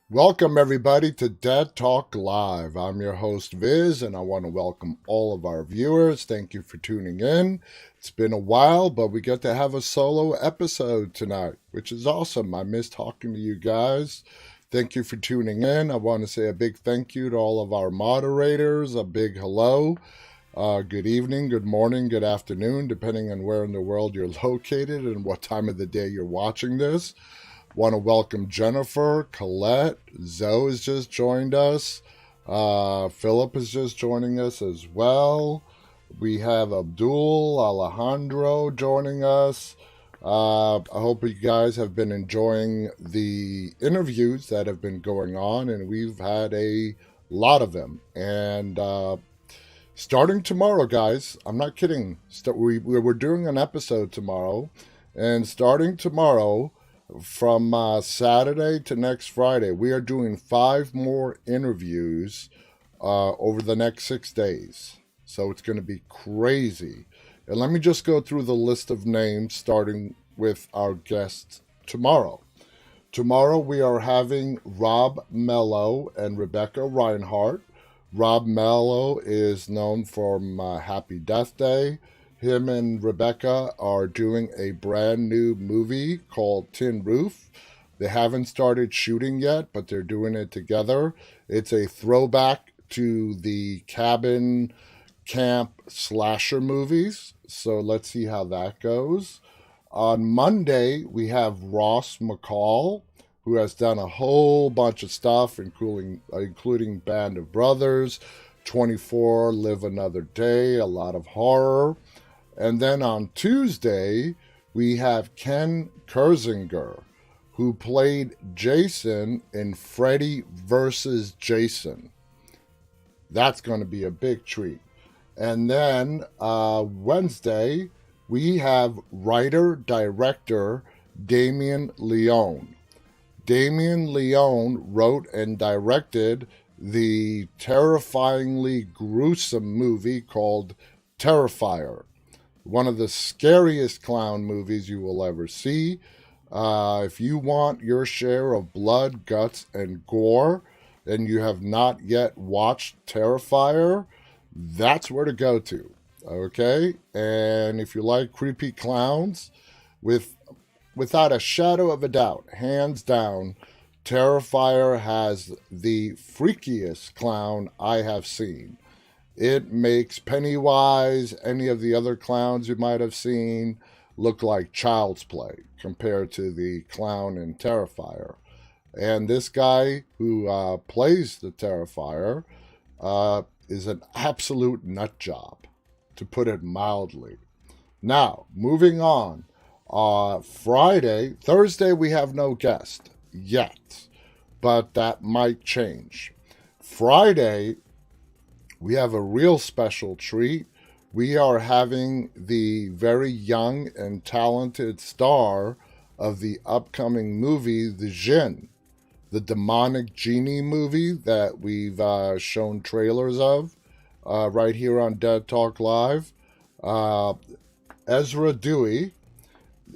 Welcome, everybody, to Dead Talk Live. I'm your host, Viz, and I want to welcome all of our viewers. Thank you for tuning in. It's been a while, but we get to have a solo episode tonight, which is awesome. I miss talking to you guys. Thank you for tuning in. I want to say a big thank you to all of our moderators. A big hello. Good evening, good morning, good afternoon, depending on where in the world you're located and what time of the day you're watching this. Want to welcome Jennifer, Colette, Zoe has just joined us. Philip is just joining us as well. We have Abdul, Alejandro joining us. I hope you guys have been enjoying the interviews that have been going on, and we've had a lot of them. And starting tomorrow, guys, I'm not kidding. We're doing an episode tomorrow, and starting tomorrow, from Saturday to next Friday, we are doing 5 more interviews over the next 6 days. So it's going to be crazy. And let me just go through the list of names, starting with our guests tomorrow. Tomorrow we are having Rob Mello and Rebecca Reinhardt. Rob Mello is known from Happy Death Day. Him and Rebecca are doing a brand new movie called Tin Roof. They haven't started shooting yet, but they're doing it together. It's a throwback to the cabin camp slasher movies. So let's see how that goes. On Monday, we have Ross McCall, who has done a whole bunch of stuff, including Band of Brothers, 24, Live Another Day, a lot of horror. And then on Tuesday, we have Ken Kersinger, who played Jason in Freddy vs. Jason. That's going to be a big treat. And then Wednesday, we have writer-director Damien Leone. Damien Leone wrote and directed the terrifyingly gruesome movie called Terrifier. One of the scariest clown movies you will ever see. If you want your share of blood, guts, and gore, and you have not yet watched Terrifier, that's where to go to. Okay? And if you like creepy clowns, without a shadow of a doubt, hands down, Terrifier has the freakiest clown I have seen. It makes Pennywise, any of the other clowns you might have seen, look like child's play compared to the clown in Terrifier. And this guy who plays the Terrifier is an absolute nut job, to put it mildly. Now, moving on. Thursday we have no guest yet, but that might change. Friday, we have a real special treat. We are having the very young and talented star of the upcoming movie, The Djinn, the demonic genie movie that we've shown trailers of right here on Dead Talk Live. Ezra Dewey.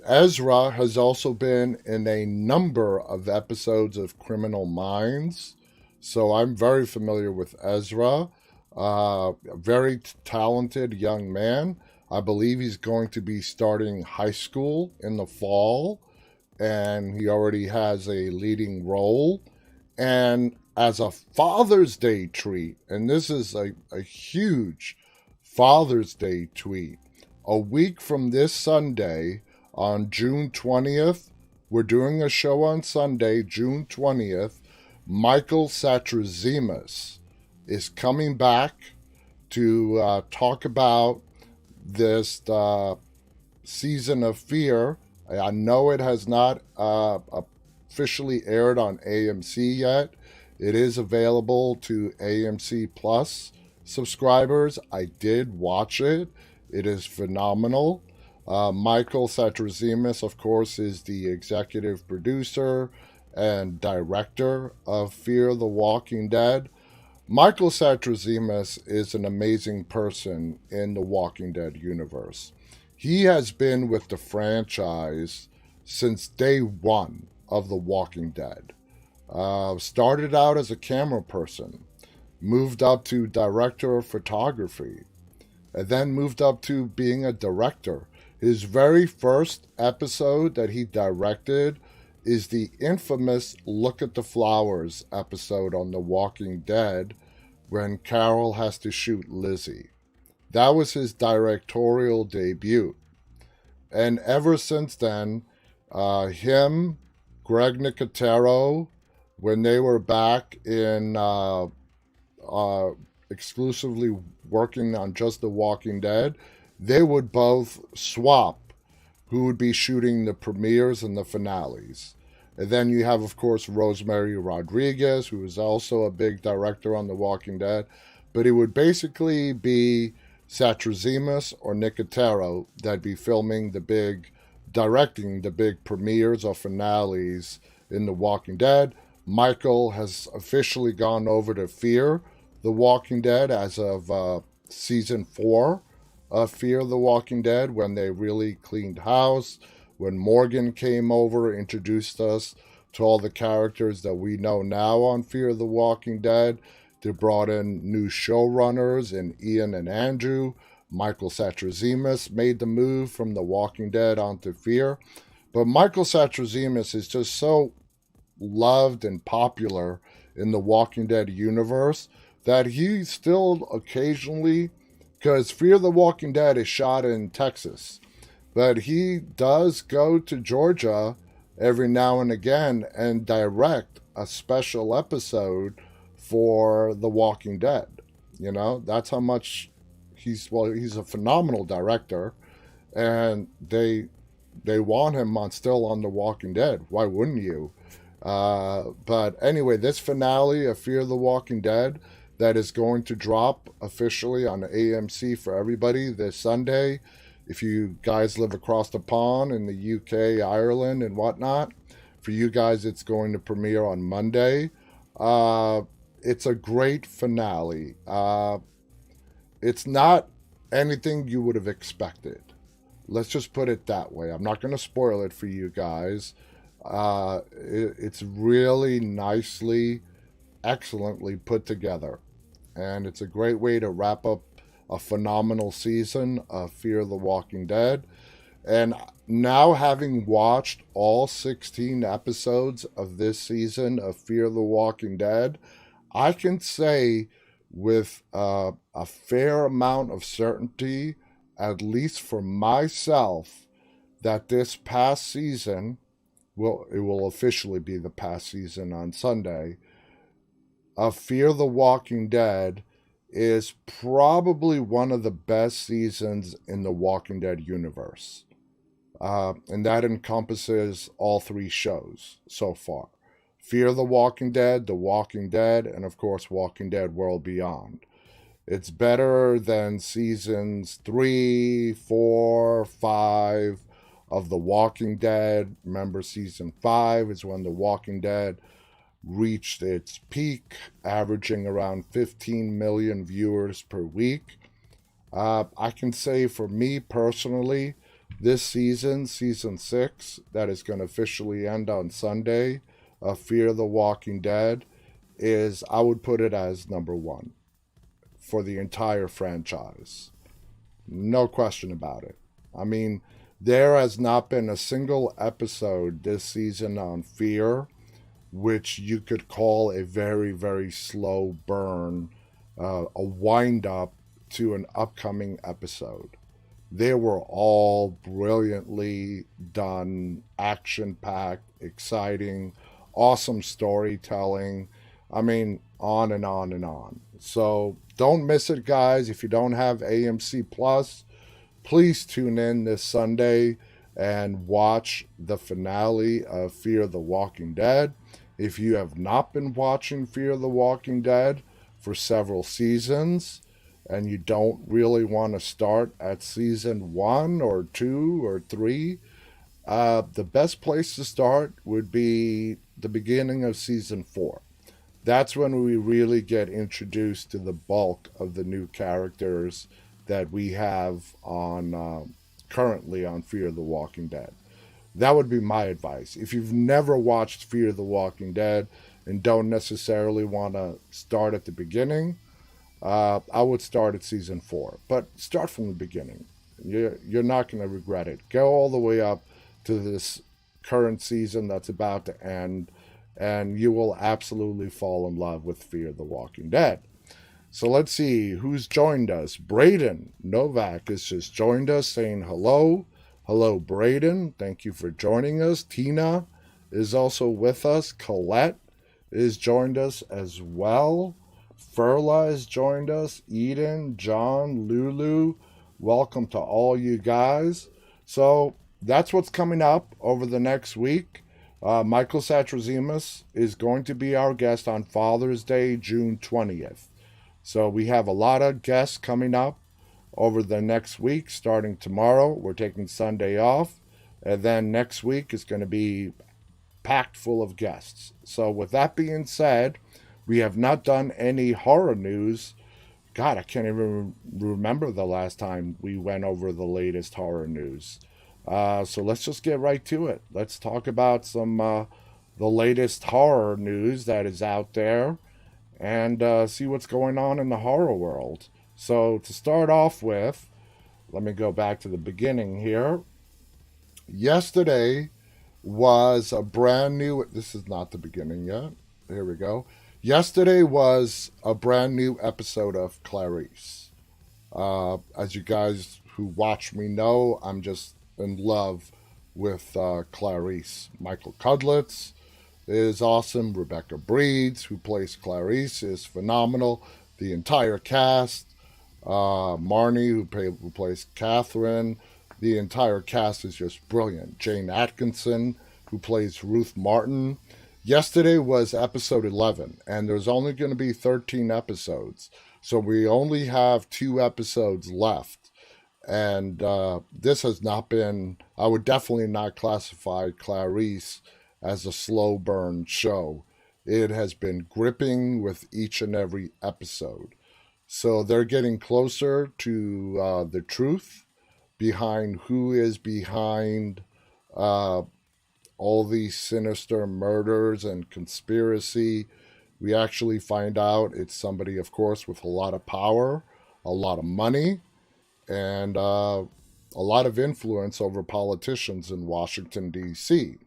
Ezra has also been in a number of episodes of Criminal Minds, so I'm very familiar with Ezra. A very talented young man. I believe he's going to be starting high school in the fall, and he already has a leading role. And as a Father's Day treat, and this is a huge Father's Day tweet, a week from this Sunday, on June 20th, we're doing a show on Sunday, June 20th. Michael Satrazimus is coming back to talk about this season of Fear. I know it has not officially aired on AMC yet. It is available to AMC Plus subscribers. I did watch it. It is phenomenal. Michael Satrazimus, of course, is the executive producer and director of Fear the Walking Dead. Michael Satrazimus is an amazing person in the Walking Dead universe. He has been with the franchise since day one of The Walking Dead. Started out as a camera person, moved up to director of photography, and then moved up to being a director. His very first episode that he directed is the infamous Look at the Flowers episode on The Walking Dead when Carol has to shoot Lizzie. That was his directorial debut. And ever since then, him, Greg Nicotero, when they were back in exclusively working on just The Walking Dead, they would both swap who would be shooting the premieres and the finales. And then you have, of course, Romero Rodriguez, who is also a big director on The Walking Dead. But it would basically be Satrazimus or Nicotero that'd be directing the big premieres or finales in The Walking Dead. Michael has officially gone over to Fear the Walking Dead as of season 4 of Fear the Walking Dead, when they really cleaned house, when Morgan came over, introduced us to all the characters that we know now on Fear the Walking Dead. They brought in new showrunners in Ian and Andrew. Michael Satrazimus made the move from The Walking Dead onto Fear. But Michael Satrazimus is just so loved and popular in the Walking Dead universe that he still occasionally, because Fear the Walking Dead is shot in Texas, but he does go to Georgia every now and again and direct a special episode for The Walking Dead. You know, that's how much he's a phenomenal director, and they want him still on The Walking Dead. Why wouldn't you? But anyway, this finale of Fear the Walking Dead that is going to drop officially on AMC for everybody this Sunday. If you guys live across the pond in the UK, Ireland, and whatnot, for you guys it's going to premiere on Monday. It's a great finale. It's not anything you would have expected. Let's just put it that way. I'm not going to spoil it for you guys. It's really nicely, excellently put together. And it's a great way to wrap up a phenomenal season of Fear the Walking Dead. And now, having watched all 16 episodes of this season of Fear the Walking Dead, I can say with a fair amount of certainty, at least for myself, that this past season, it will officially be the past season on Sunday, of Fear the Walking Dead is probably one of the best seasons in the Walking Dead universe. And that encompasses all 3 shows so far. Fear the Walking Dead, and of course Walking Dead World Beyond. It's better than seasons 3, 4, 5 of The Walking Dead. Remember, season 5 is when The Walking Dead reached its peak, averaging around 15 million viewers per week. I can say for me personally, this season 6, that is going to officially end on Sunday, of Fear the Walking Dead, I would put it as number 1 for the entire franchise. No question about it. I mean, there has not been a single episode this season on Fear which you could call a very, very slow burn, a wind up to an upcoming episode. They were all brilliantly done, action-packed, exciting, awesome storytelling. I mean, on and on and on. So don't miss it, guys. If you don't have AMC Plus, please tune in this Sunday and watch the finale of Fear the Walking Dead. If you have not been watching Fear the Walking Dead for several seasons, and you don't really want to start at season 1 or 2 or 3, the best place to start would be the beginning of season 4. That's when we really get introduced to the bulk of the new characters that we have on currently on Fear the Walking Dead. That would be my advice. If you've never watched Fear the Walking Dead and don't necessarily want to start at the beginning, I would start at season 4. But start from the beginning. You're not going to regret it. Go all the way up to this current season that's about to end, and you will absolutely fall in love with Fear the Walking Dead. So let's see who's joined us. Braden Novak has just joined us saying hello. Hello, Braden. Thank you for joining us. Tina is also with us. Colette is joined us as well. Furla has joined us. Eden, John, Lulu. Welcome to all you guys. So that's what's coming up over the next week. Michael Satrazimus is going to be our guest on Father's Day, June 20th. So we have a lot of guests coming up over the next week, starting tomorrow. We're taking Sunday off. And then next week is going to be packed full of guests. So with that being said, we have not done any horror news. God, I can't even remember the last time we went over the latest horror news. So let's just get right to it. Let's talk about some the latest horror news that is out there, and see what's going on in the horror world. So to start off with, let me go back to the beginning here. Yesterday was a brand new... This is not the beginning yet. Here we go. Yesterday was a brand new episode of Clarice. As you guys who watch me know, I'm just in love with Clarice. Michael Cudlitz is awesome. Rebecca Breeds, who plays Clarice, is phenomenal. The entire cast, Marnie, who plays Catherine, the entire cast is just brilliant. Jane Atkinson, who plays Ruth Martin. Yesterday was episode 11, and there's only going to be 13 episodes. So we only have 2 episodes left. And this has not been... I would definitely not classify Clarice as a slow burn show. It has been gripping with each and every episode. So they're getting closer to the truth behind who is behind all these sinister murders and conspiracy. We actually find out it's somebody, of course, with a lot of power, a lot of money, and a lot of influence over politicians in Washington, D.C.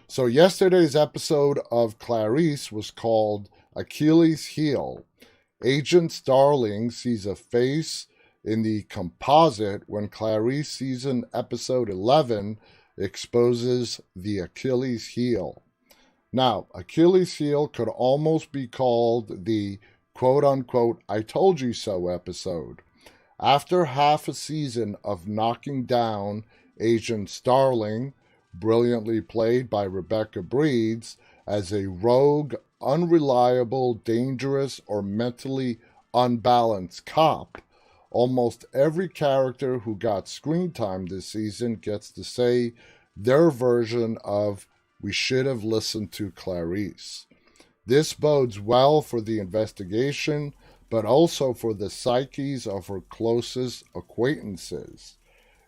So yesterday's episode of Clarice was called Achilles' Heel. Agent Starling sees a face in the composite when Clarice season episode 11 exposes the Achilles' heel. Now, Achilles' heel could almost be called the quote-unquote I told you so episode. After half a season of knocking down Agent Starling, brilliantly played by Rebecca Breeds, as a rogue, unreliable, dangerous, or mentally unbalanced cop, almost every character who got screen time this season gets to say their version of "we should have listened to Clarice." This bodes well for the investigation, but also for the psyches of her closest acquaintances.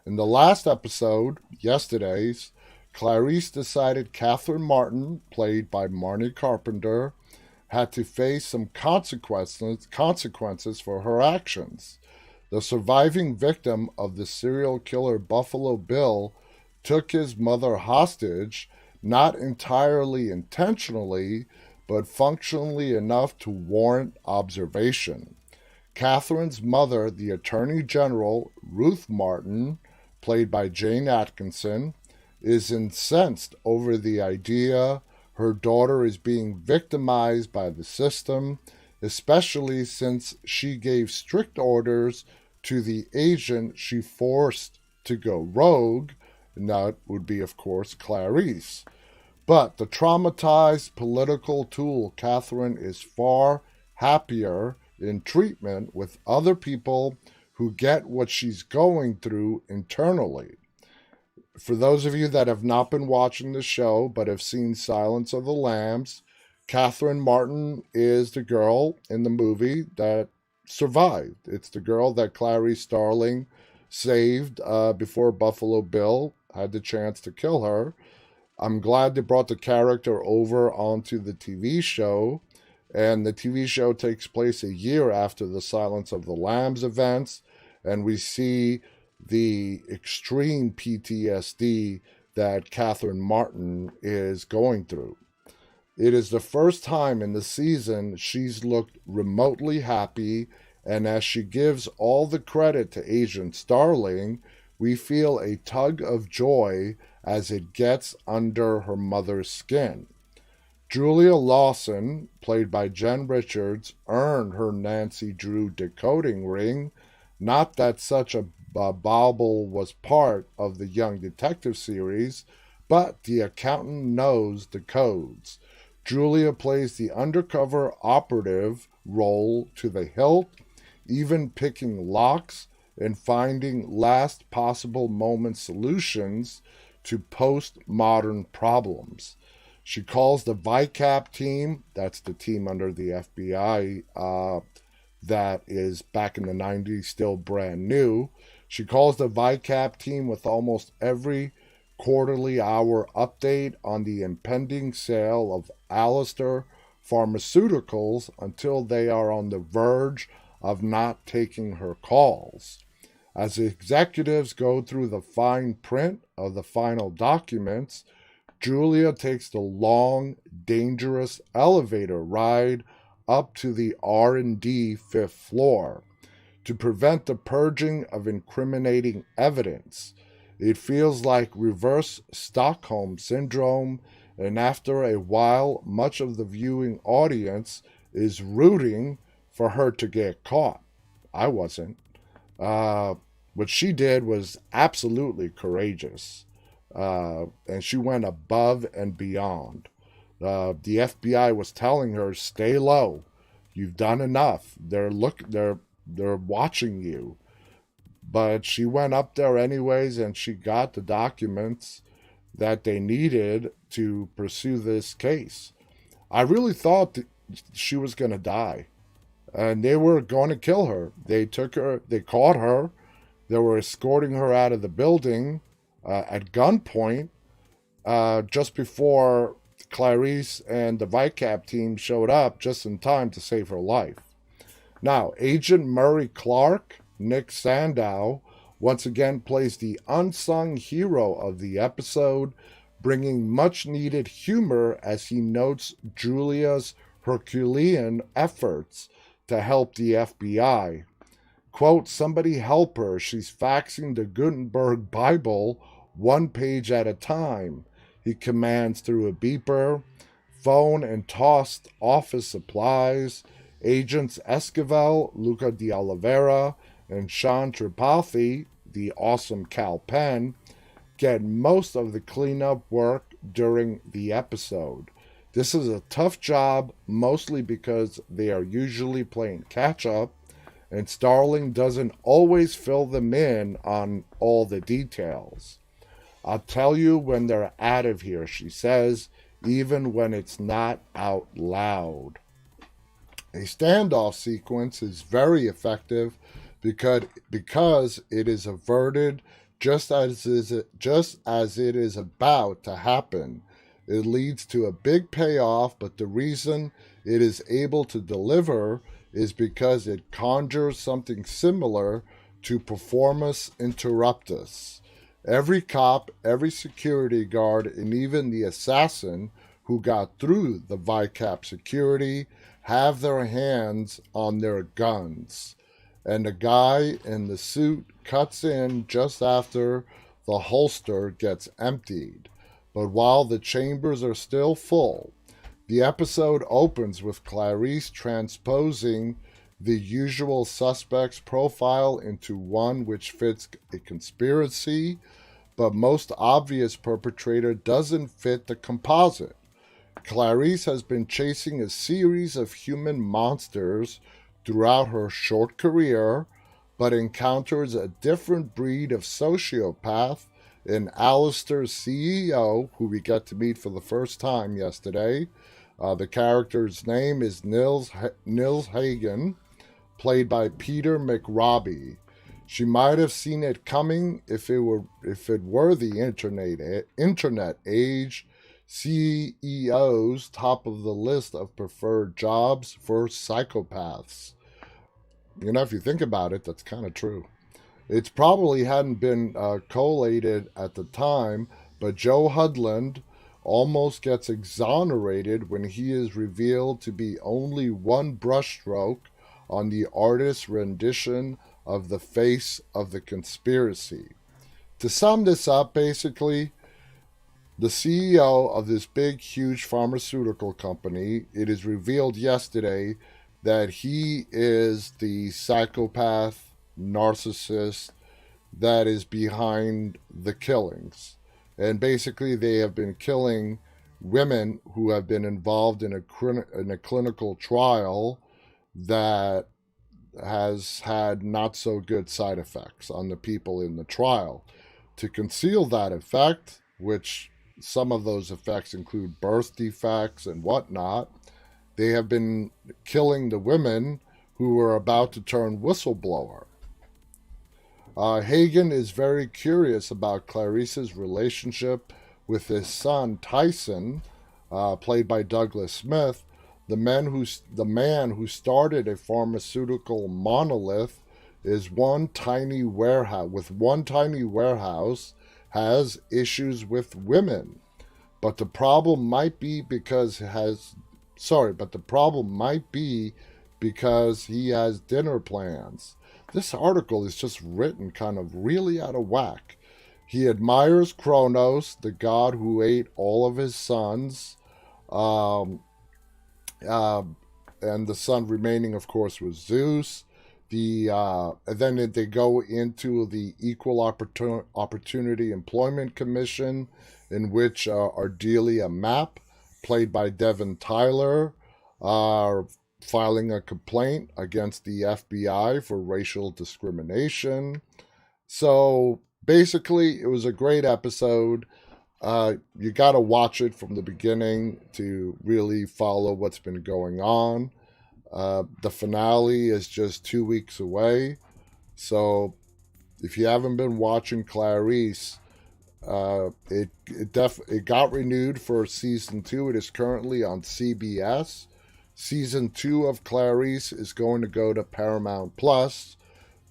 In the last episode, yesterday's, Clarice decided Catherine Martin, played by Marnie Carpenter, had to face some consequences for her actions. The surviving victim of the serial killer Buffalo Bill took his mother hostage, not entirely intentionally, but functionally enough to warrant observation. Catherine's mother, the Attorney General, Ruth Martin, played by Jane Atkinson, is incensed over the idea her daughter is being victimized by the system, especially since she gave strict orders to the agent she forced to go rogue, and that would be, of course, Clarice. But the traumatized political tool Catherine is far happier in treatment with other people who get what she's going through internally. For those of you that have not been watching the show but have seen Silence of the Lambs, Catherine Martin is the girl in the movie that survived. It's the girl that Clarice Starling saved before Buffalo Bill had the chance to kill her. I'm glad they brought the character over onto the TV show, and the TV show takes place a year after the Silence of the Lambs events, and we see the extreme PTSD that Catherine Martin is going through. It is the first time in the season she's looked remotely happy, and as she gives all the credit to Agent Starling, we feel a tug of joy as it gets under her mother's skin. Julia Lawson, played by Jen Richards, earned her Nancy Drew decoding ring. Not that such a bauble was part of the Young Detective series, but the accountant knows the codes. Julia plays the undercover operative role to the hilt, even picking locks and finding last possible moment solutions to postmodern problems. She calls the VICAP team, that's the team under the FBI that is back in the 90s, still brand new. She calls the VICAP team with almost every quarterly hour update on the impending sale of Alistair Pharmaceuticals until they are on the verge of not taking her calls. As executives go through the fine print of the final documents, Julia takes the long, dangerous elevator ride up to the R&D fifth floor to prevent the purging of incriminating evidence. It feels like reverse Stockholm syndrome, and after a while, much of the viewing audience is rooting for her to get caught. I wasn't. What she did was absolutely courageous. And she went above and beyond. The FBI was telling her, "Stay low. You've done enough. They're watching you." But she went up there anyways, and she got the documents that they needed to pursue this case. I really thought that she was going to die, and they were going to kill her. They caught her. They were escorting her out of the building at gunpoint just before Clarice and the VICAP team showed up just in time to save her life. Now, Agent Murray Clark, Nick Sandow, once again plays the unsung hero of the episode, bringing much-needed humor as he notes Julia's Herculean efforts to help the FBI. Quote, "Somebody help her. She's faxing the Gutenberg Bible one page at a time," he commands through a beeper. Phone and tossed office supplies. Agents Esquivel, Luca de Oliveira, and Sean Tripathi, the awesome Cal Penn, get most of the cleanup work during the episode. This is a tough job, mostly because they are usually playing catch-up, and Starling doesn't always fill them in on all the details. "I'll tell you when they're out of here," she says, even when it's not out loud. A standoff sequence is very effective because it is averted just as it is about to happen. It leads to a big payoff, but the reason it is able to deliver is because it conjures something similar to Performus Interruptus. Every cop, every security guard, and even the assassin who got through the VICAP security have their hands on their guns. And the guy in the suit cuts in just after the holster gets emptied. But while the chambers are still full, the episode opens with Clarice transposing the usual suspect's profile into one which fits a conspiracy, but most obvious perpetrator doesn't fit the composite. Clarice has been chasing a series of human monsters throughout her short career, but encounters a different breed of sociopath in Alistair's CEO, who we get to meet for the first time yesterday. The character's name is Nils Hagen, played by Peter McRobbie. She might have seen it coming if it were the internet age. CEOs top of the list of preferred jobs for psychopaths. You know, if you think about it, that's kind of true. It probably hadn't been collated at the time, but Joe Hudland almost gets exonerated when he is revealed to be only one brushstroke on the artist's rendition of the face of the conspiracy. To sum this up, basically, the CEO of this big, huge pharmaceutical company, it is revealed yesterday that he is the psychopath, narcissist that is behind the killings. And basically, they have been killing women who have been involved in a clinical trial that has had not so good side effects on the people in the trial. To conceal that effect, which some of those effects include birth defects and whatnot, they have been killing the women who were about to turn whistleblower. Hagen is very curious about Clarice's relationship with his son Tyson, played by Douglas Smith, the man who started a pharmaceutical monolith is one tiny warehouse has issues with women. But the problem might be because he has dinner plans. This article is just written kind of really out of whack. He admires Kronos, the god who ate all of his sons. And the son remaining, of course, was Zeus. And then they go into the Equal Opportunity Employment Commission, in which Ardelia Mapp, played by Devin Tyler, filing a complaint against the FBI for racial discrimination. So basically, it was a great episode. You got to watch it from the beginning to really follow what's been going on. The finale is just 2 weeks away. So if you haven't been watching Clarice, it got renewed for season 2. It is currently on CBS. Season 2 of Clarice is going to go to Paramount Plus,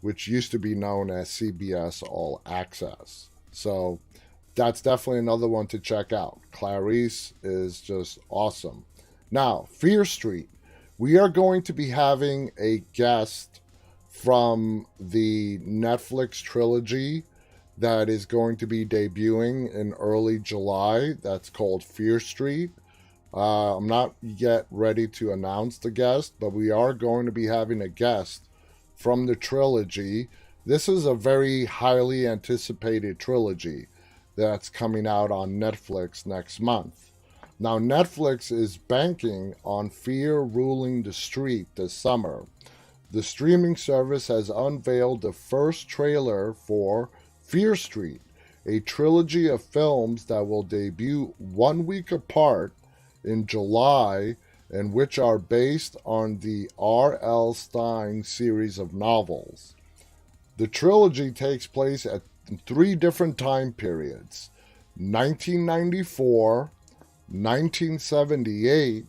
which used to be known as CBS All Access. So that's definitely another one to check out. Clarice is just awesome. Now, Fear Street. We are going to be having a guest from the Netflix trilogy that is going to be debuting in early July. That's called Fear Street. I'm not yet ready to announce the guest, but we are going to be having a guest from the trilogy. This is a very highly anticipated trilogy that's coming out on Netflix next month. Now, Netflix is banking on Fear ruling the street this summer. The streaming service has unveiled the first trailer for Fear Street, a trilogy of films that will debut 1 week apart in July and which are based on the R.L. Stine series of novels. The trilogy takes place at 3 different time periods: 1994, 1978,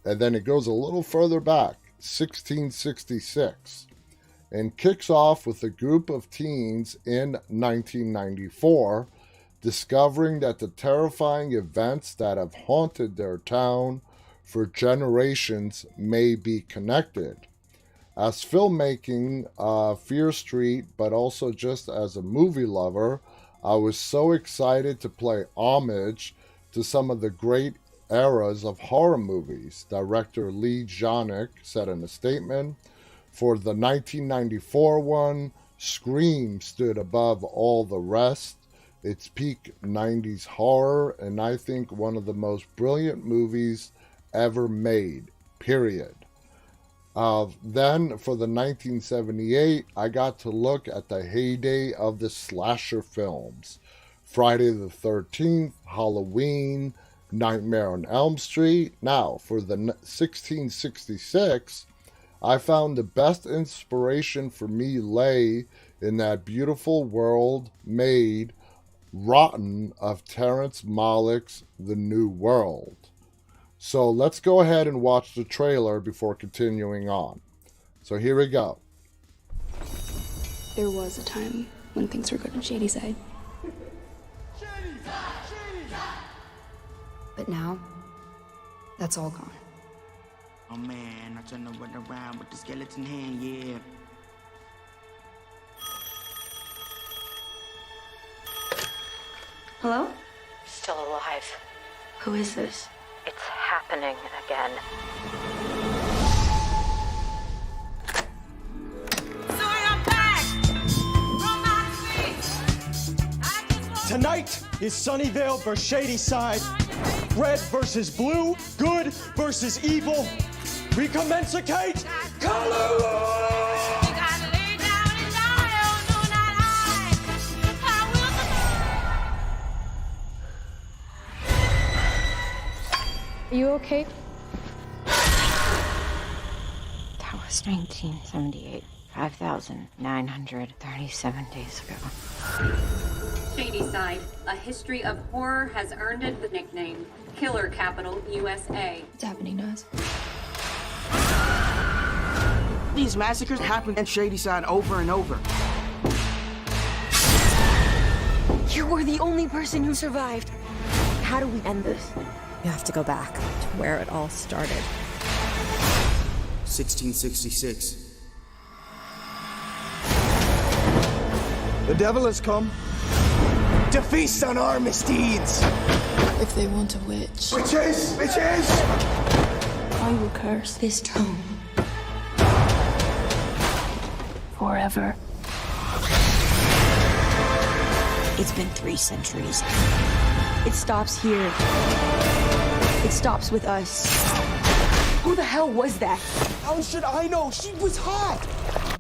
and then it goes a little further back, 1666, and kicks off with a group of teens in 1994 discovering that the terrifying events that have haunted their town for generations may be connected. As filmmaking, Fear Street, but also just as a movie lover, I was so excited to pay homage to some of the great eras of horror movies. Director Lee Janick said in a statement, "For the 1994 one, Scream stood above all the rest. It's peak 90s horror, and I think one of the most brilliant movies ever made, period." Then, for the 1978, I got to look at the heyday of the slasher films. Friday the 13th, Halloween, Nightmare on Elm Street. Now, for the 1666, I found the best inspiration for me lay in that beautiful world made rotten of Terrence Malick's The New World. So let's go ahead and watch the trailer before continuing on. So here we go. There was a time when things were good on Shadyside. But now, that's all gone. Oh man, I turned to run around with the skeleton hand, yeah. Hello? Still alive. Who is this? It's happening again. Tonight is Sunnyvale versus Shadyside. Red versus blue, good versus evil. Recommensicate color! Are you okay? That was 1978. 5,937 days ago. Shadyside, a history of horror has earned it the nickname Killer Capital USA. What's happening to us? These massacres happen in Shadyside over and over. You were the only person who survived. How do we end this? You have to go back to where it all started. 1666. The devil has come to feast on our misdeeds. If they want a witch, Witches! Witches! I will curse this town forever. It's been 3 centuries. It stops here. It stops with us. Who the hell was that? How should I know? She was hot.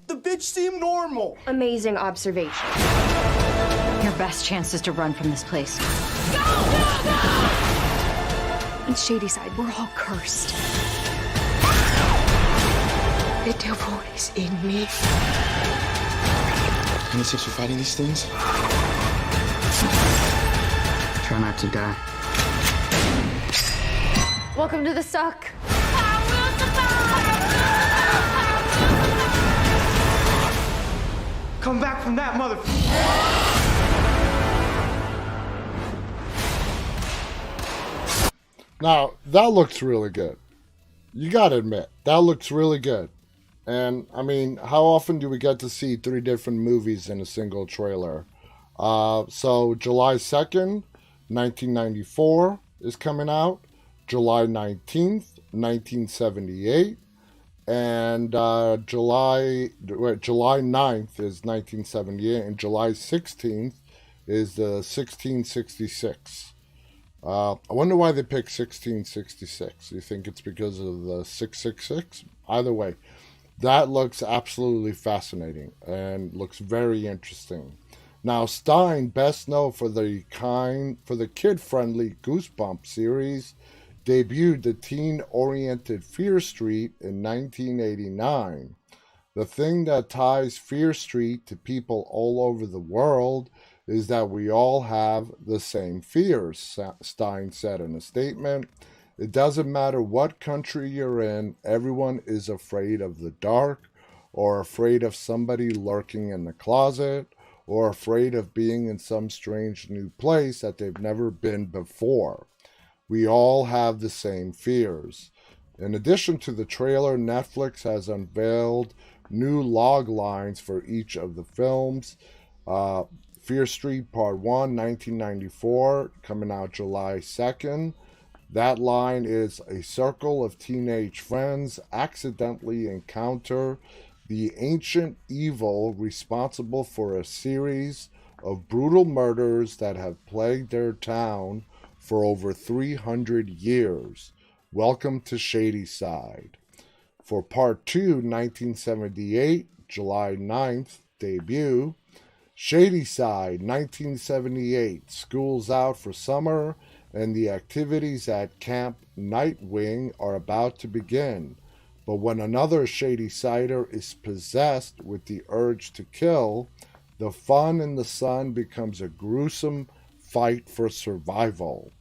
The bitch seemed normal. Amazing observation. Your best chance is to run from this place. In Shadyside, we're all cursed. The devil is in me. Any since you're fighting these things? Try not to die. Welcome to the suck. Come back from that, mother. Now, that looks really good. You gotta admit, that looks really good. And, I mean, how often do we get to see 3 different movies in a single trailer? So, July 2nd, 1994 is coming out. July 19th, 1978. And July 9th is 1978. And July 16th is the 1666. I wonder why they picked 1666. You think it's because of the 666? Either way, that looks absolutely fascinating and looks very interesting. Now, Stein, best known for the kid-friendly Goosebumps series, debuted the teen-oriented Fear Street in 1989. The thing that ties Fear Street to people all over the world is that we all have the same fears, Stein said in a statement. It doesn't matter what country you're in, everyone is afraid of the dark, or afraid of somebody lurking in the closet, or afraid of being in some strange new place that they've never been before. We all have the same fears. In addition to the trailer, Netflix has unveiled new log lines for each of the films. Fear Street Part 1, 1994, coming out July 2nd. That line is: a circle of teenage friends accidentally encounter the ancient evil responsible for a series of brutal murders that have plagued their town for over 300 years. Welcome to Shadyside. For Part 2, 1978, July 9th, debut. Shadyside, 1978, school's out for summer, and the activities at Camp Nightwing are about to begin. But when another Shadysider is possessed with the urge to kill, the fun in the sun becomes a gruesome fight for survival.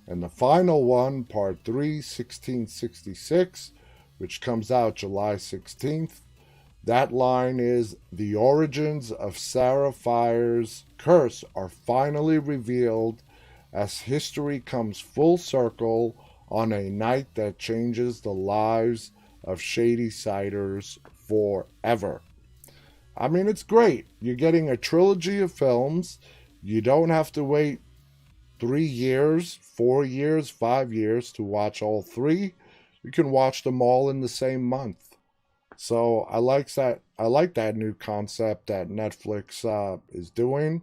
And the final one, Part 3, 1666, which comes out July 16th, that line is, the origins of Satrazimus' curse are finally revealed as history comes full circle on a night that changes the lives of Shadysiders forever. I mean, it's great. You're getting a trilogy of films. You don't have to wait 3 years, 4 years, 5 years to watch all three. You can watch them all in the same month. So I like that new concept that Netflix is doing.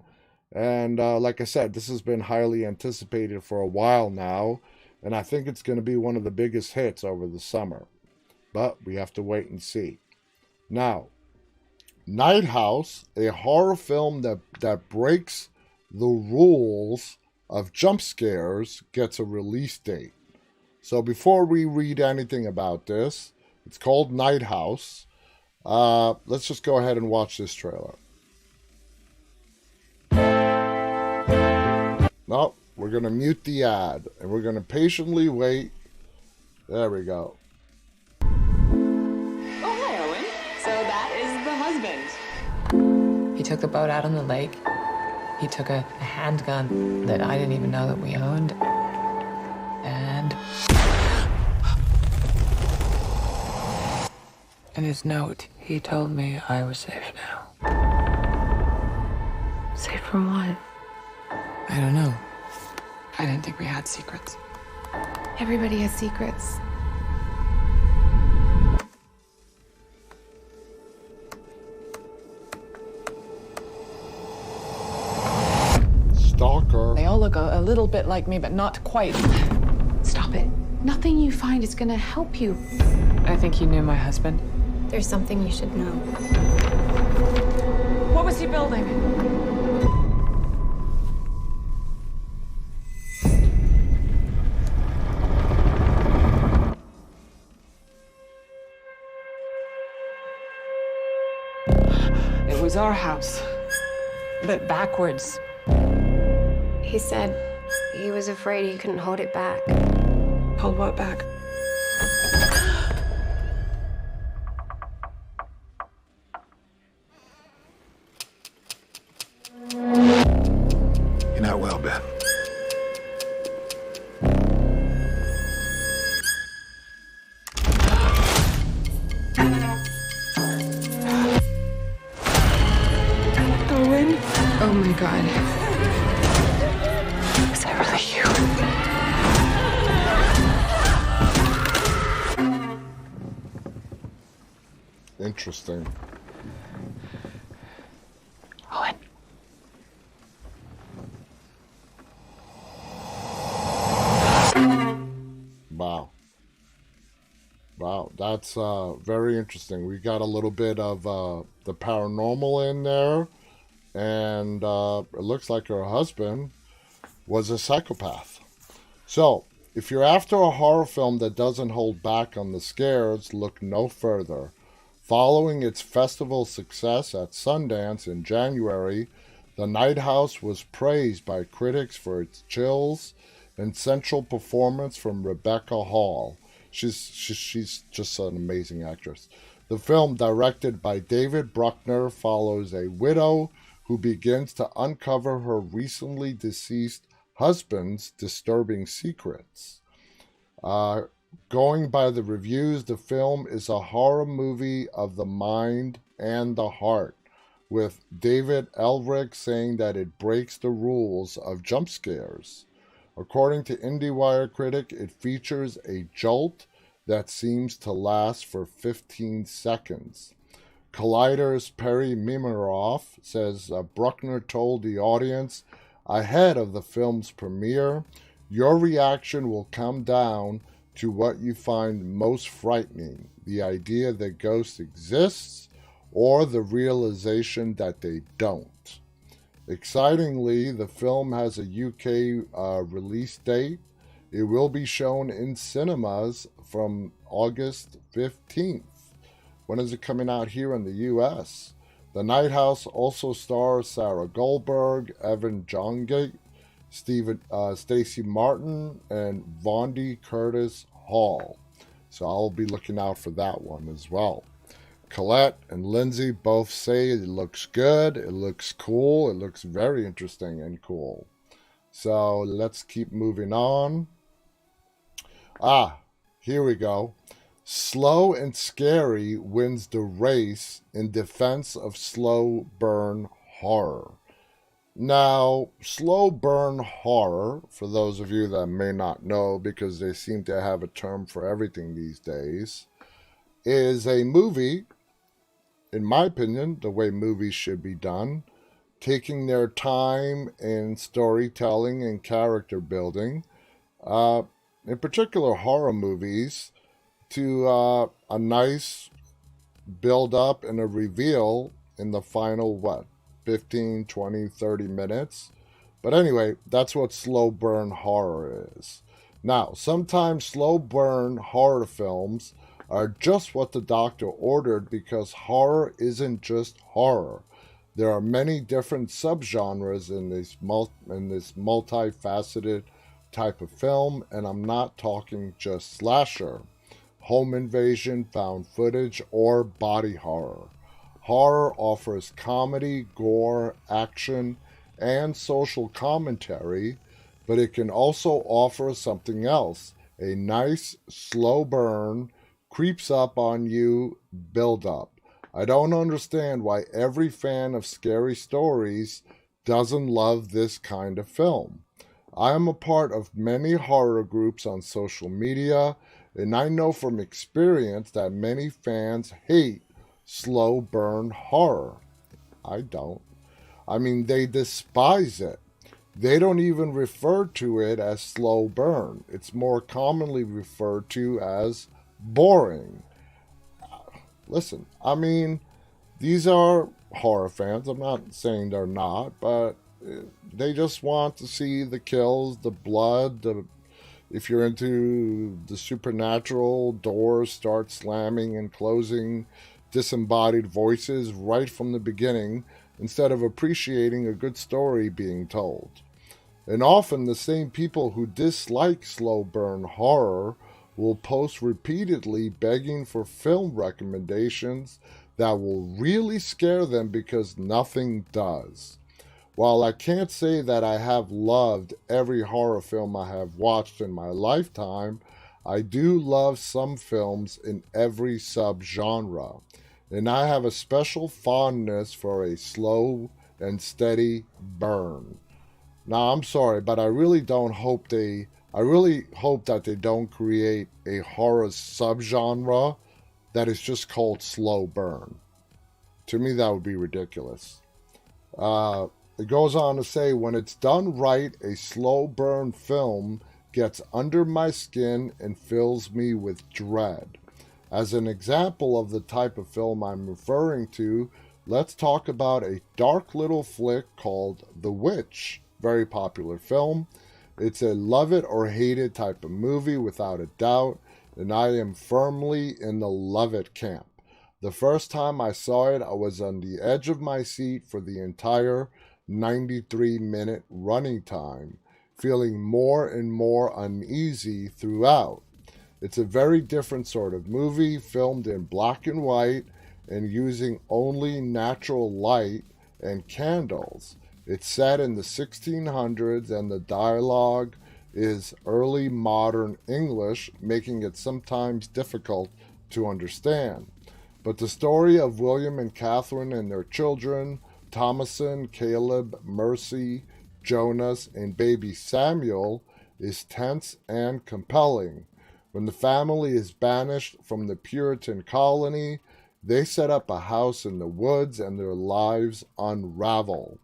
And like I said, this has been highly anticipated for a while now. And I think it's going to be one of the biggest hits over the summer. But we have to wait and see. Now, Nighthouse, a horror film that breaks the rules of jump scares, gets a release date. So before we read anything about this, it's called Nighthouse. Let's just go ahead and watch this trailer. No, we're going to mute the ad, and we're going to patiently wait. There we go. Oh, hi, Owen. So that is the husband. He took the boat out on the lake. He took a handgun that I didn't even know that we owned. And in his note, he told me I was safe now. Safe from what? I don't know. I didn't think we had secrets. Everybody has secrets. Stalker. They all look a little bit like me, but not quite. Stop it. Nothing you find is gonna help you. I think he knew my husband. There's something you should know. What was he building? It was our house, but backwards. He said he was afraid he couldn't hold it back. Hold what back? You're not well, Ben. Owen? Oh my God. Is that really you? Interesting. Owen. Wow, that's very interesting. We got a little bit of the paranormal in there, and it looks like her husband was a psychopath. So, if you're after a horror film that doesn't hold back on the scares, look no further. Following its festival success at Sundance in January, The Nighthouse was praised by critics for its chills and central performance from Rebecca Hall. She's just an amazing actress. The film, directed by David Bruckner, follows a widow who begins to uncover her recently deceased husband's disturbing secrets. Going by the reviews, the film is a horror movie of the mind and the heart, with David Elric saying that it breaks the rules of jump scares. According to IndieWire critic, it features a jolt that seems to last for 15 seconds. Collider's Perry Mimaroff says Bruckner told the audience ahead of the film's premiere, your reaction will come down to what you find most frightening, the idea that ghosts exist or the realization that they don't. Excitingly, the film has a UK release date. It will be shown in cinemas from August 15th. When is it coming out here in the US? The Nighthouse also stars Sarah Goldberg, Evan Jongate, Stacey Martin, and Vondi Curtis Hall. So I'll be looking out for that one as well. Colette and Lindsay both say it looks good, it looks cool, it looks very interesting and cool. So let's keep moving on. Here we go. Slow and Scary wins the race in defense of slow burn horror. Now, slow burn horror, for those of you that may not know, because they seem to have a term for everything these days, is a movie, in my opinion, the way movies should be done, taking their time in storytelling and character building, in particular horror movies, to a nice build up and a reveal in the final, 15, 20, 30 minutes. But anyway, that's what slow burn horror is. Now, sometimes slow burn horror films are just what the doctor ordered, because horror isn't just horror. There are many different subgenres in this multifaceted type of film, and I'm not talking just slasher, home invasion, found footage, or body horror. Horror offers comedy, gore, action, and social commentary, but it can also offer something else, a nice, slow burn, creeps up on you build up. I don't understand why every fan of scary stories doesn't love this kind of film. I am a part of many horror groups on social media, and I know from experience that many fans hate slow burn horror. I don't. I mean, they despise it. They don't even refer to it as slow burn. It's more commonly referred to as boring. Listen, I mean, these are horror fans. I'm not saying they're not, but they just want to see the kills, the blood, if you're into the supernatural, doors start slamming and closing, disembodied voices right from the beginning, instead of appreciating a good story being told. And often the same people who dislike slow burn horror will post repeatedly begging for film recommendations that will really scare them, because nothing does. While I can't say that I have loved every horror film I have watched in my lifetime, I do love some films in every subgenre, and I have a special fondness for a slow and steady burn. Now, I'm sorry, but I really hope that they don't create a horror subgenre that is just called slow burn. To me, that would be ridiculous. It goes on to say, when it's done right, a slow burn film gets under my skin and fills me with dread. As an example of the type of film I'm referring to, let's talk about a dark little flick called The Witch. Very popular film. It's a love it or hate it type of movie without a doubt, and I am firmly in the love it camp. The first time I saw it, I was on the edge of my seat for the entire 93-minute running time, feeling more and more uneasy throughout. It's a very different sort of movie, filmed in black and white and using only natural light and candles. It's set in the 1600s, and the dialogue is early modern English, making it sometimes difficult to understand. But the story of William and Catherine and their children, Thomason, Caleb, Mercy, Jonas, and baby Samuel, is tense and compelling. When the family is banished from the Puritan colony, they set up a house in the woods and their lives unravel.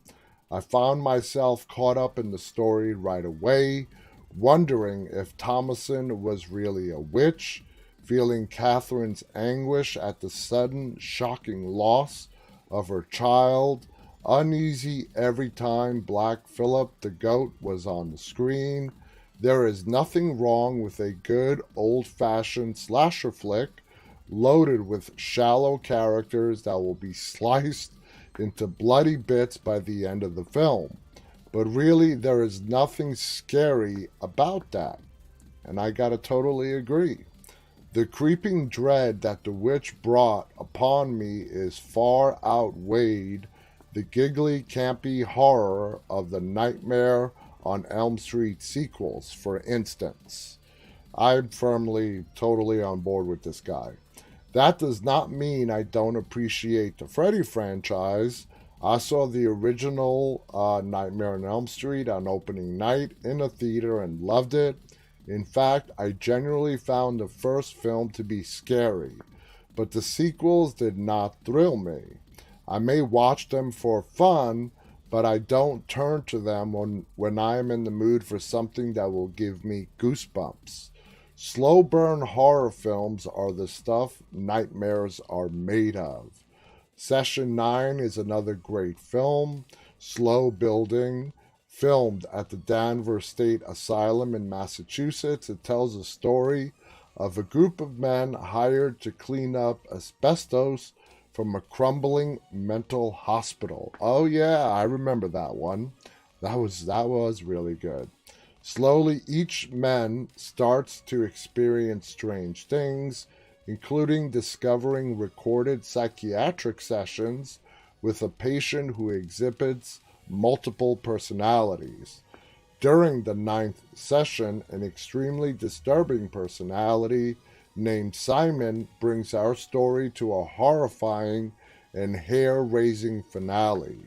I found myself caught up in the story right away, wondering if Thomason was really a witch, feeling Catherine's anguish at the sudden, shocking loss of her child, uneasy every time Black Phillip the Goat was on the screen. There is nothing wrong with a good old-fashioned slasher flick, loaded with shallow characters that will be sliced into bloody bits by the end of the film. But really, there is nothing scary about that. And I gotta totally agree. The creeping dread that the witch brought upon me is far outweighed the giggly, campy horror of the Nightmare on Elm Street sequels, for instance. I'm firmly, totally on board with this guy. That does not mean I don't appreciate the Freddy franchise. I saw the original Nightmare on Elm Street on opening night in a theater and loved it. In fact, I genuinely found the first film to be scary, but the sequels did not thrill me. I may watch them for fun, but I don't turn to them when I am in the mood for something that will give me goosebumps. Slow burn horror films are the stuff nightmares are made of. Session 9 is another great film, slow building, filmed at the Danvers State Asylum in Massachusetts. It tells a story of a group of men hired to clean up asbestos from a crumbling mental hospital. Oh yeah, I remember that one. That was really good. Slowly, each man starts to experience strange things, including discovering recorded psychiatric sessions with a patient who exhibits multiple personalities. During the 9th session, an extremely disturbing personality named Simon brings our story to a horrifying and hair-raising finale.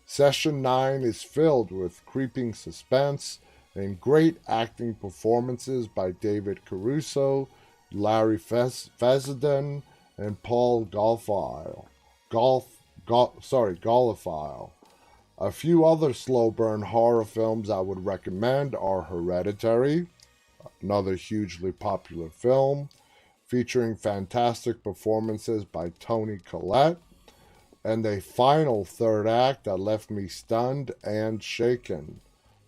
Session 9 is filled with creeping suspense and great acting performances by David Caruso, Larry Fessenden, and Paul Gauliffile. A few other slow burn horror films I would recommend are Hereditary, another hugely popular film, featuring fantastic performances by Toni Collette, and a final third act that left me stunned and shaken.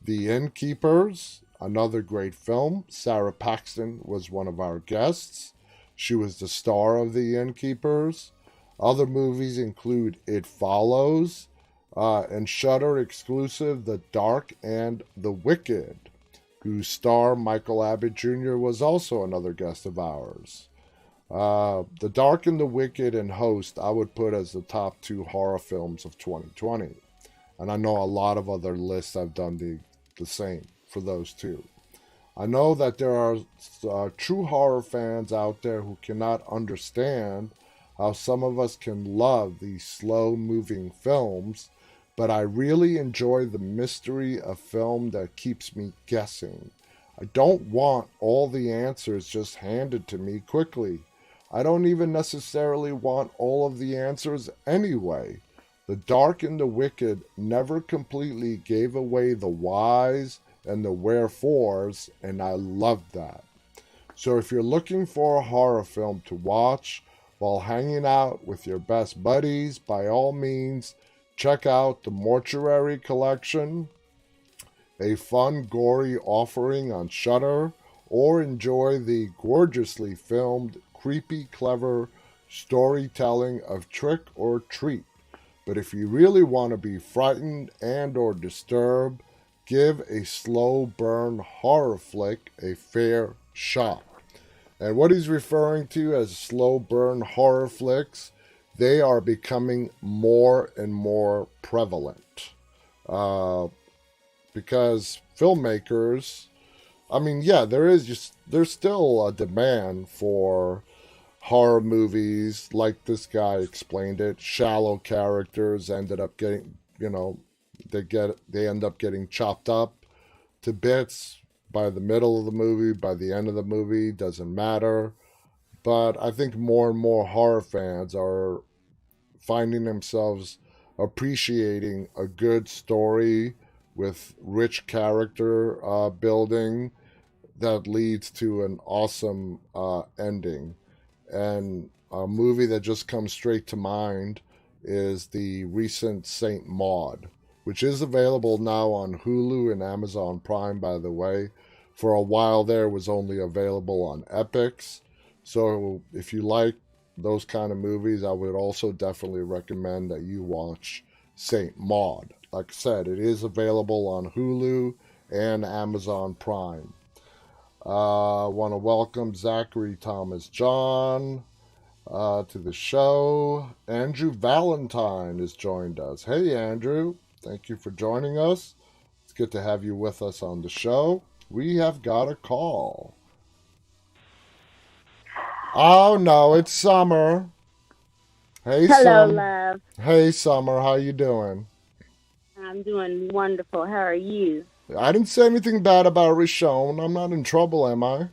The Innkeepers, another great film. Sarah Paxton was one of our guests. She was the star of The Innkeepers. Other movies include It Follows, and Shudder exclusive The Dark and the Wicked, whose star Michael Abbott Jr. was also another guest of ours. The Dark and the Wicked and Host I would put as the top 2 horror films of 2020. And I know a lot of other lists have done the same for those two. I know that there are true horror fans out there who cannot understand how some of us can love these slow-moving films, but I really enjoy the mystery of film that keeps me guessing. I don't want all the answers just handed to me quickly. I don't even necessarily want all of the answers anyway. The Dark and the Wicked never completely gave away the whys and the wherefores, and I loved that. So if you're looking for a horror film to watch while hanging out with your best buddies, by all means, check out the Mortuary Collection, a fun, gory offering on Shudder, or enjoy the gorgeously filmed, creepy, clever storytelling of Trick or Treat. But if you really want to be frightened and or disturbed, give a slow burn horror flick a fair shot. And what he's referring to as slow burn horror flicks, they are becoming more and more prevalent. Because filmmakers, there's still a demand for horror movies, like this guy explained it. Shallow characters ended up getting, they end up getting chopped up to bits by the middle of the movie, by the end of the movie, doesn't matter. But I think more and more horror fans are finding themselves appreciating a good story with rich character building that leads to an awesome ending. And a movie that just comes straight to mind is the recent Saint Maud, which is available now on Hulu and Amazon Prime, by the way. For a while there, it was only available on Epix. So if you like those kind of movies, I would also definitely recommend that you watch Saint Maud. Like I said, it is available on Hulu and Amazon Prime. I want to welcome Zachary Thomas John to the show. Andrew Valentine has joined us. Hey, Andrew. Thank you for joining us. It's good to have you with us on the show. We have got a call. Oh, no, it's Summer. Hey, Hello, love. Hey, Summer. How you doing? I'm doing wonderful. How are you? I didn't say anything bad about Rishon. I'm not in trouble, am I?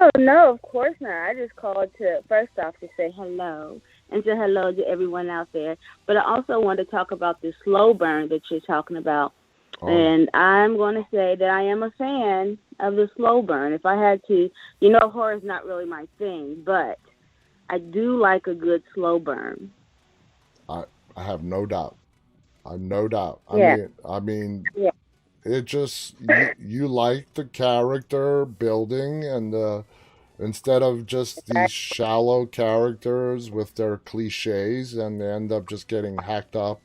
Oh, no, of course not. I just called to, first off, to say hello and to hello to everyone out there. But I also want to talk about the slow burn that you're talking about. Oh. And I'm going to say that I am a fan of the slow burn. If I had to, horror is not really my thing, but I do like a good slow burn. I have no doubt. I have no doubt. Yeah. I mean, yeah. It just, you like the character building and instead of just these shallow characters with their cliches, and they end up just getting hacked up,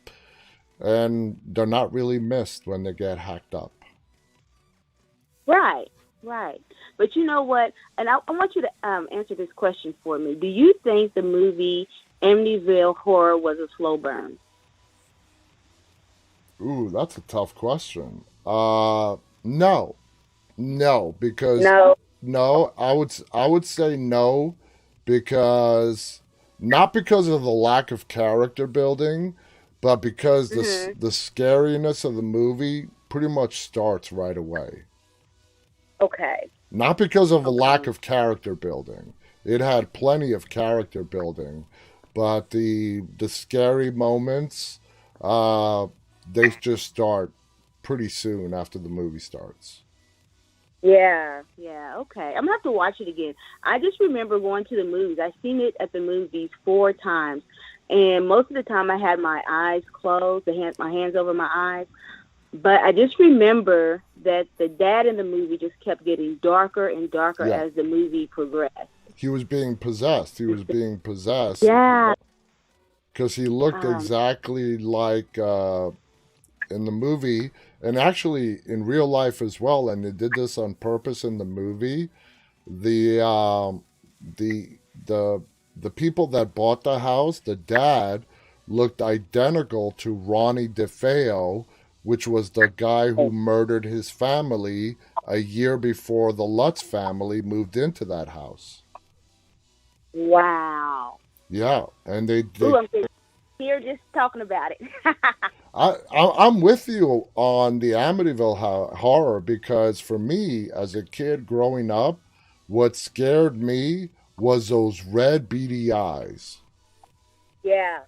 and they're not really missed when they get hacked up. Right. But you know what? And I want you to answer this question for me. Do you think the movie Amityville Horror was a slow burn? Ooh, that's a tough question. No, because no, I would say no, because not because of the lack of character building, but because the scariness of the movie pretty much starts right away. Okay. Not because of a lack of character building. It had plenty of character building, but the scary moments, they just start pretty soon after the movie starts. Yeah, okay. I'm going to have to watch it again. I just remember going to the movies. I've seen it at the movies 4 times, and most of the time I had my eyes closed, my hands over my eyes. But I just remember that the dad in the movie just kept getting darker and darker as the movie progressed. He was being possessed. Yeah. Because he looked exactly like in the movie, and actually in real life as well, and they did this on purpose in the movie. The people that bought the house, the dad looked identical to Ronnie DeFeo, which was the guy who murdered his family a year before the Lutz family moved into that house. Wow. Yeah, and they I'm here just talking about it. I'm with you on the Amityville horror, because for me, as a kid growing up, what scared me was those red beady eyes. Yeah.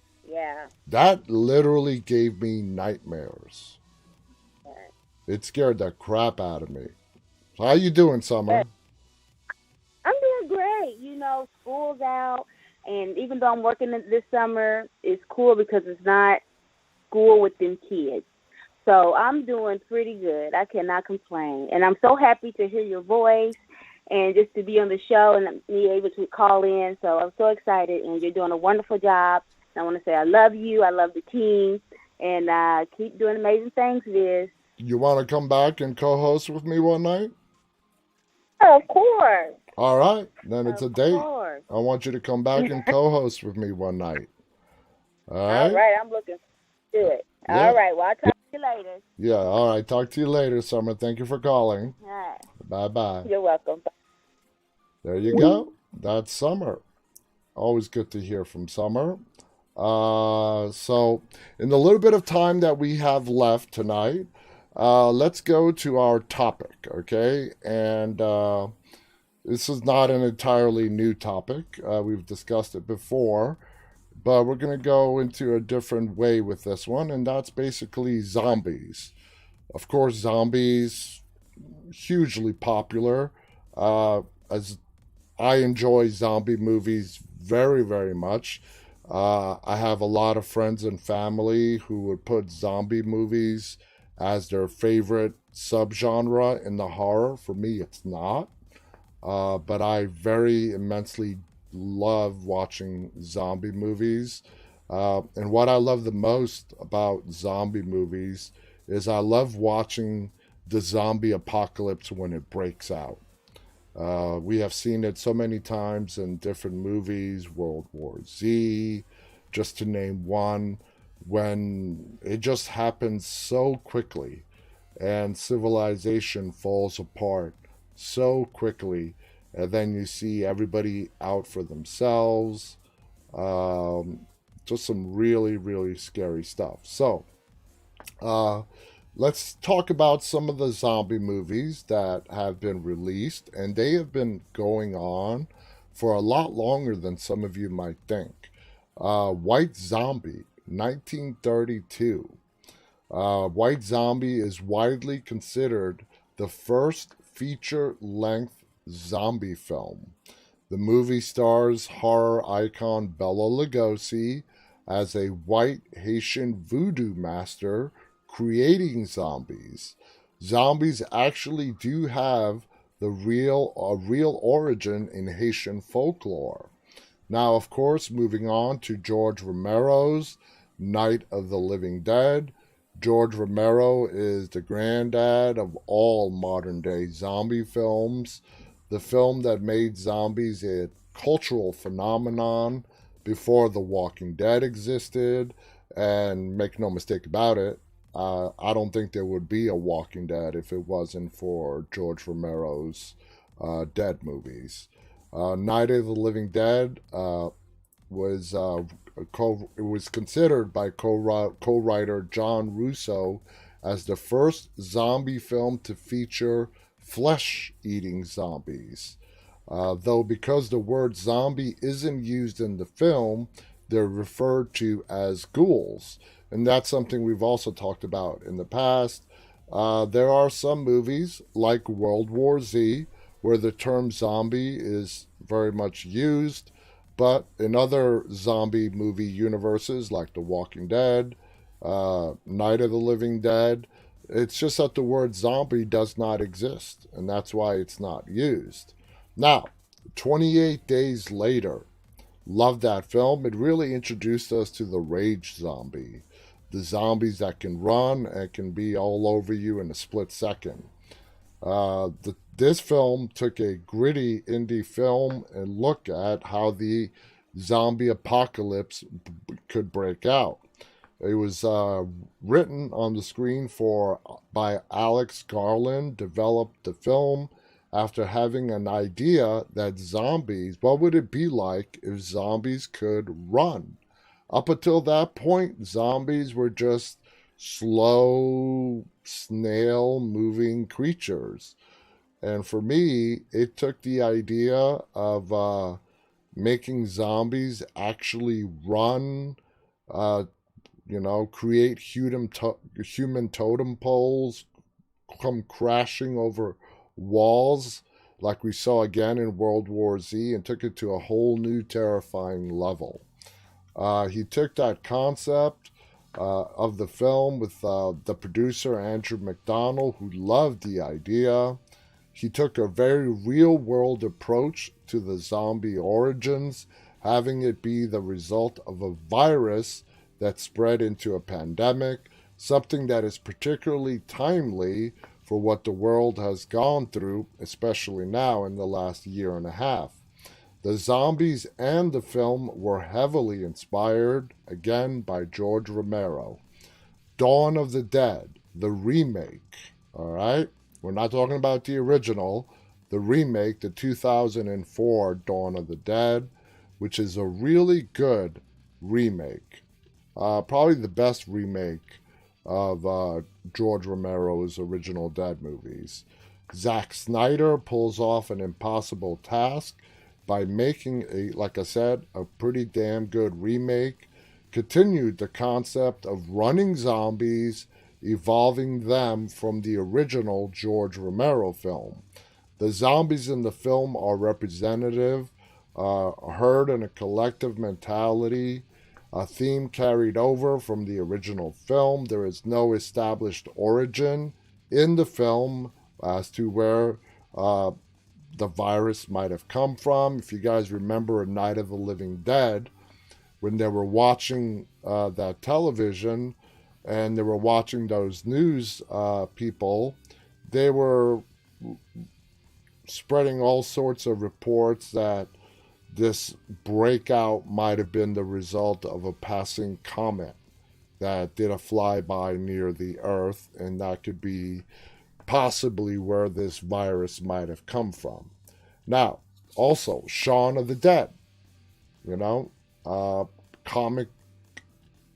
That literally gave me nightmares. It scared the crap out of me. So how you doing, Summer? I'm doing great. School's out, and even though I'm working this summer, it's cool because it's not school with them kids. So I'm doing pretty good. I cannot complain. And I'm so happy to hear your voice and just to be on the show and be able to call in. So I'm so excited, and you're doing a wonderful job. And I want to say I love you. I love the team. And keep doing amazing things, Viz. You want to come back and co-host with me one night? Oh, of course. All right. Then it's a date. Course. I want you to come back and co-host with me one night. All right? All right. I'm looking forward to it. Yeah. All right. Well, I'll talk to you later. Yeah. All right. Talk to you later, Summer. Thank you for calling. All right. Bye-bye. You're welcome. There you go. That's Summer. Always good to hear from Summer. So in the little bit of time that we have left tonight, let's go to our topic, okay? And this is not an entirely new topic. We've discussed it before, but we're going to go into a different way with this one, and that's basically zombies. Of course, zombies, hugely popular. As I enjoy zombie movies very, very much. I have a lot of friends and family who would put zombie movies as their favorite subgenre in the horror. For me, it's not. But I very immensely love watching zombie movies. And what I love the most about zombie movies is I love watching the zombie apocalypse when it breaks out. We have seen it so many times in different movies, World War Z, just to name one, when it just happens so quickly and civilization falls apart so quickly, and then you see everybody out for themselves. Just some really, really scary stuff. So, let's talk about some of the zombie movies that have been released, and they have been going on for a lot longer than some of you might think. White Zombie, 1932. White Zombie is widely considered the first feature-length zombie film. The movie stars horror icon Bela Lugosi as a white Haitian voodoo master creating zombies. Zombies actually do have a real origin in Haitian folklore. Now, of course, moving on to George Romero's Night of the Living Dead. George Romero is the granddad of all modern-day zombie films. The film that made zombies a cultural phenomenon before The Walking Dead existed. And make no mistake about it, I don't think there would be a Walking Dead if it wasn't for George Romero's Dead movies. Night of the Living Dead was considered by co-writer John Russo as the first zombie film to feature flesh-eating zombies. Though because the word zombie isn't used in the film, they're referred to as ghouls. And that's something we've also talked about in the past. There are some movies, like World War Z, where the term zombie is very much used. But in other zombie movie universes, like The Walking Dead, Night of the Living Dead, it's just that the word zombie does not exist, and that's why it's not used. Now, 28 Days Later, love that film. It really introduced us to the rage zombie, the zombies that can run and can be all over you in a split second. This film took a gritty indie film and looked at how the zombie apocalypse could break out. It was written on the screen by Alex Garland, developed the film after having an idea that zombies, what would it be like if zombies could run? Up until that point, zombies were just slow, snail-moving creatures. And for me, it took the idea of making zombies actually run, create human totem poles, come crashing over walls, like we saw again in World War Z, and took it to a whole new terrifying level. He took that concept of the film with the producer Andrew McDonald, who loved the idea. He took a very real-world approach to the zombie origins, having it be the result of a virus that spread into a pandemic, something that is particularly timely for what the world has gone through, especially now in the last year and a half. The zombies and the film were heavily inspired, again, by George Romero. Dawn of the Dead, the remake, all right? We're not talking about the original, the remake, the 2004 Dawn of the Dead, which is a really good remake. Probably the best remake of George Romero's original Dead movies. Zack Snyder pulls off an impossible task by making, like I said, a pretty damn good remake. Continued the concept of running zombies, evolving them from the original George Romero film. The zombies in the film are representative, herd in a collective mentality, a theme carried over from the original film. There is no established origin in the film as to where the virus might have come from. If you guys remember A Night of the Living Dead, when they were watching that television and they were watching those news people, they were spreading all sorts of reports that this breakout might have been the result of a passing comet that did a flyby near the Earth, and that could be possibly where this virus might have come from. Now, also, Shaun of the Dead, comic,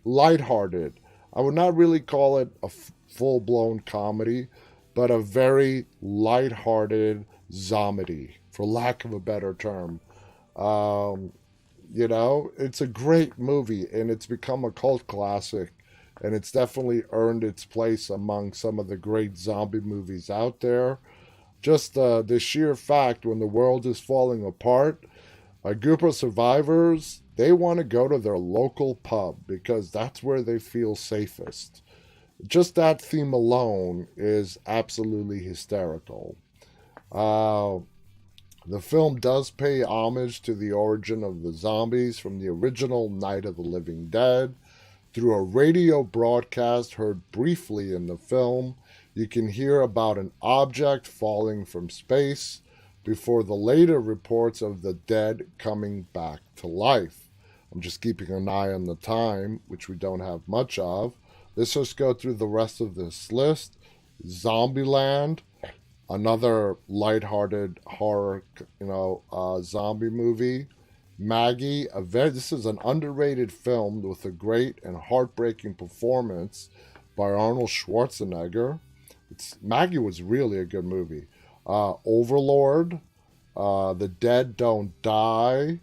lighthearted. I would not really call it a full-blown comedy, but a very lighthearted zombie, for lack of a better term. It's a great movie, and it's become a cult classic, and it's definitely earned its place among some of the great zombie movies out there. Just the sheer fact, when the world is falling apart, a group of survivors, they want to go to their local pub because that's where they feel safest. Just that theme alone is absolutely hysterical. The film does pay homage to the origin of the zombies from the original Night of the Living Dead. Through a radio broadcast heard briefly in the film, you can hear about an object falling from space before the later reports of the dead coming back to life. I'm just keeping an eye on the time, which we don't have much of. Let's just go through the rest of this list. Zombieland, another lighthearted horror, zombie movie. Maggie, this is an underrated film with a great and heartbreaking performance by Arnold Schwarzenegger. Maggie was really a good movie. Overlord, The Dead Don't Die,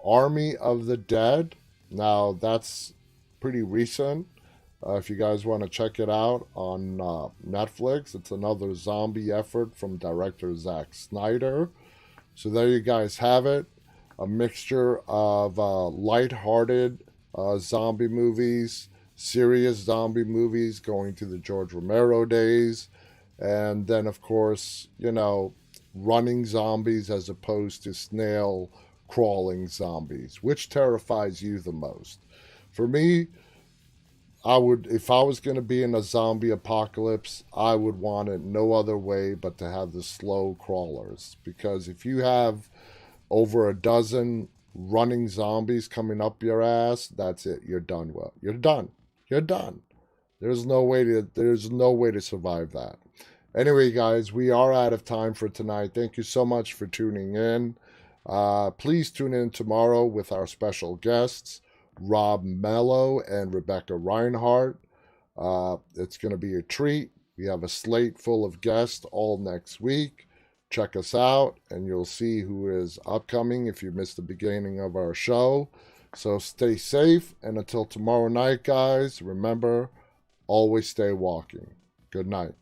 Army of the Dead. Now, that's pretty recent. If you guys want to check it out on Netflix, it's another zombie effort from director Zack Snyder. So there you guys have it. A mixture of lighthearted zombie movies, serious zombie movies going to the George Romero days, and then, of course, running zombies as opposed to snail crawling zombies. Which terrifies you the most? For me, if I was going to be in a zombie apocalypse, I would want it no other way but to have the slow crawlers. Because if you have over a dozen running zombies coming up your ass, that's it. You're done. You're done. There's no way to survive that. Anyway, guys, we are out of time for tonight. Thank you so much for tuning in. Please tune in tomorrow with our special guests, Rob Mello and Rebecca Reinhardt. It's going to be a treat. We have a slate full of guests all next week. Check us out, and you'll see who is upcoming if you missed the beginning of our show. So stay safe, and until tomorrow night, guys, remember, always stay walking. Good night.